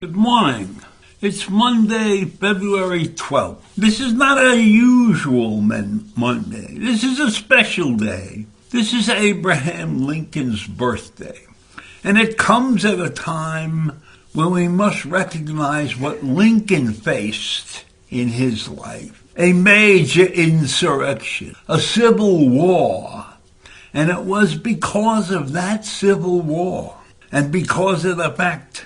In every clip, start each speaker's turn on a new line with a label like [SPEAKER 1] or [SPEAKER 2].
[SPEAKER 1] Good morning. It's Monday, February 12th. This is not a usual Monday. This is a special day. This is Abraham Lincoln's birthday. And it comes at a time when we must recognize what Lincoln faced in his life. A major insurrection, a civil war. And it was because of that civil war and because of the fact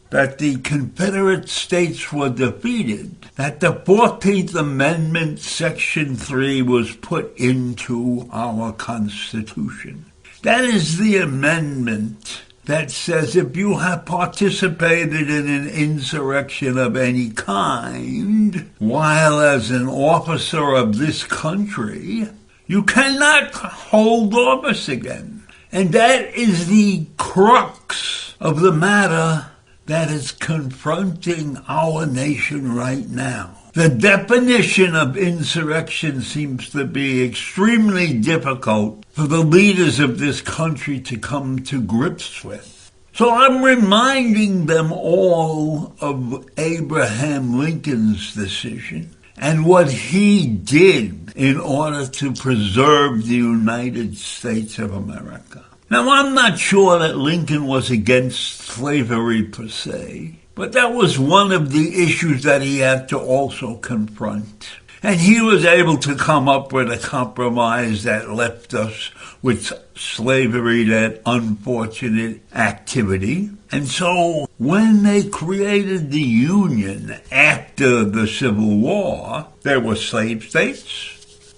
[SPEAKER 1] that the Confederate States were defeated, that the 14th Amendment, Section 3, was put into our Constitution. That is the amendment that says if you have participated in an insurrection of any kind, while as an officer of this country, you cannot hold office again. And that is the crux of the matter that is confronting our nation right now. The definition of insurrection seems to be extremely difficult for the leaders of this country to come to grips with. So I'm reminding them all of Abraham Lincoln's decision and what he did in order to preserve the United States of America. Now, I'm not sure that Lincoln was against slavery per se, but that was one of the issues that he had to also confront. And he was able to come up with a compromise that left us with slavery, that unfortunate activity. And so when they created the Union after the Civil War, there were slave states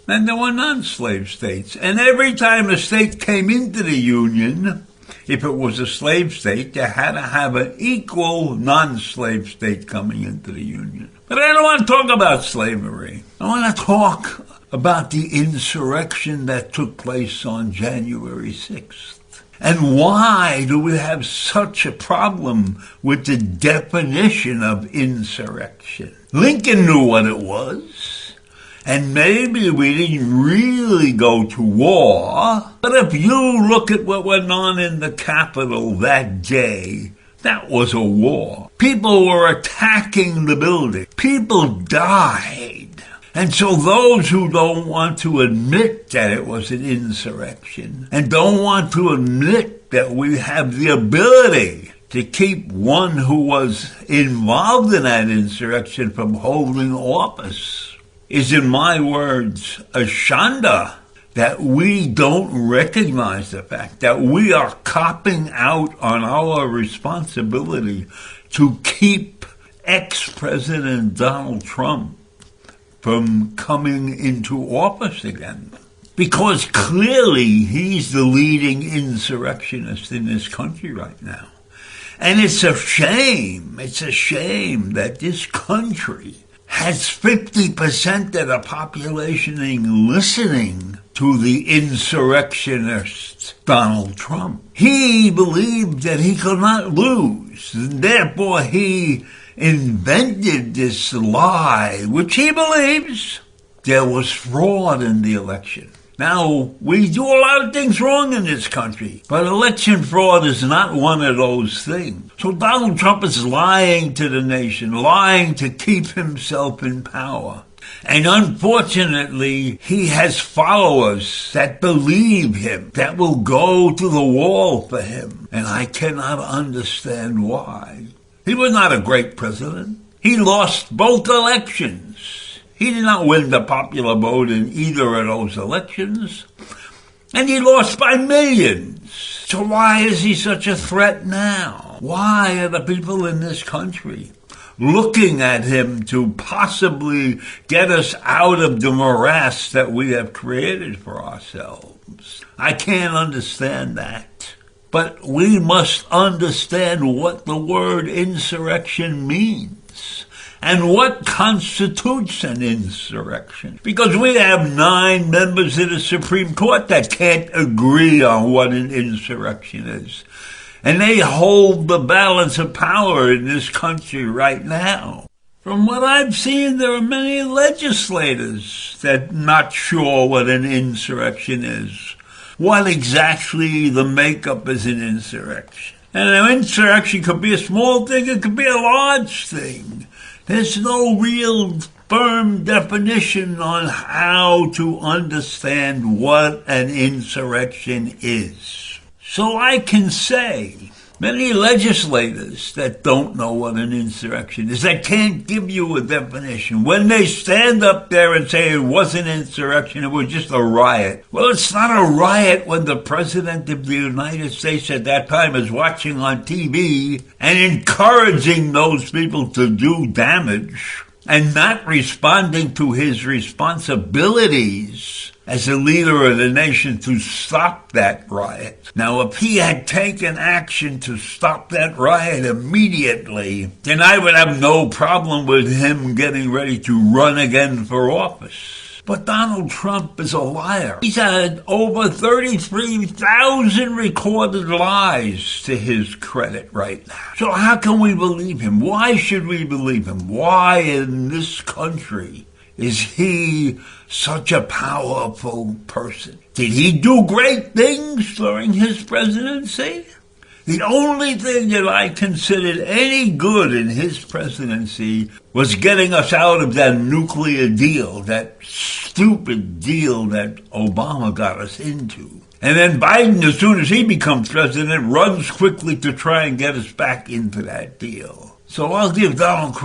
[SPEAKER 1] and there were non-slave states. And every time a state came into the Union, if it was a slave state, you had to have an equal non-slave state coming into the Union. But I don't want to talk about slavery. I want to talk about the insurrection that took place on January 6th. And why do we have such a problem with the definition of insurrection? Lincoln knew what it was. And maybe we didn't really go to war, but if you look at what went on in the Capitol that day, that was a war. People were attacking the building. People died. And so those who don't want to admit that it was an insurrection and don't want to admit that we have the ability to keep one who was involved in that insurrection from holding office is, in my words, a shanda that we don't recognize the fact that we are copping out on our responsibility to keep ex-President Donald Trump from coming into office again. Because clearly he's the leading insurrectionist in this country right now. And it's a shame that this country has 50% of the population listening to the insurrectionist Donald Trump. He believed that he could not lose, and therefore he invented this lie, which he believes there was fraud in the election. Now, we do a lot of things wrong in this country, but election fraud is not one of those things. So Donald Trump is lying to the nation, lying to keep himself in power. And unfortunately, he has followers that believe him, that will go to the wall for him. And I cannot understand why. He was not a great president. He lost both elections. He did not win the popular vote in either of those elections, and he lost by millions. So why is he such a threat now? Why are the people in this country looking at him to possibly get us out of the morass that we have created for ourselves. I can't understand that. But we must understand what the word insurrection means and what constitutes an insurrection. Because we have 9 members of the Supreme Court that can't agree on what an insurrection is. And they hold the balance of power in this country right now. From what I've seen, there are many legislators that are not sure what an insurrection is. What exactly the makeup is an insurrection. And an insurrection could be a small thing, it could be a large thing. There's no real firm definition on how to understand what an insurrection is. So I can say, many legislators that don't know what an insurrection is, that can't give you a definition. When they stand up there and say it wasn't insurrection, it was just a riot. Well, it's not a riot when the President of the United States at that time is watching on TV and encouraging those people to do damage and not responding to his responsibilities as a leader of the nation to stop that riot. Now, if he had taken action to stop that riot immediately, then I would have no problem with him getting ready to run again for office. But Donald Trump is a liar. He's had over 33,000 recorded lies to his credit right now. So how can we believe him? Why should we believe him? Why in this country is he such a powerful person? Did he do great things during his presidency? The only thing that I considered any good in his presidency was getting us out of that nuclear deal, that stupid deal that Obama got us into. And then Biden, as soon as he becomes president, runs quickly to try and get us back into that deal. So I'll give Donald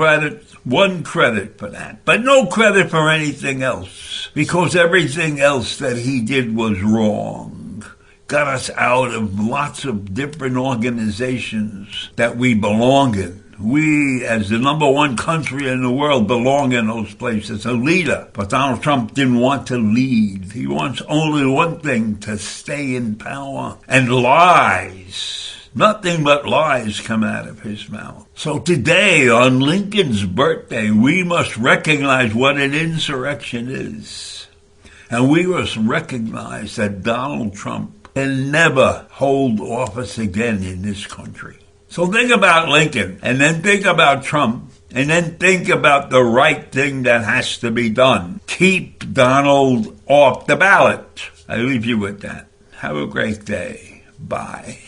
[SPEAKER 1] one credit for that, but no credit for anything else, because everything else that he did was wrong. Got us out of lots of different organizations that we belong in. We, as the number 1 country in the world, belong in those places, a leader. But Donald Trump didn't want to lead. He wants only one thing, to stay in power. And lies. Nothing but lies come out of his mouth. So today, on Lincoln's birthday, we must recognize what an insurrection is. And we must recognize that Donald Trump can never hold office again in this country. So think about Lincoln, and then think about Trump, and then think about the right thing that has to be done. Keep Donald off the ballot. I leave you with that. Have a great day. Bye.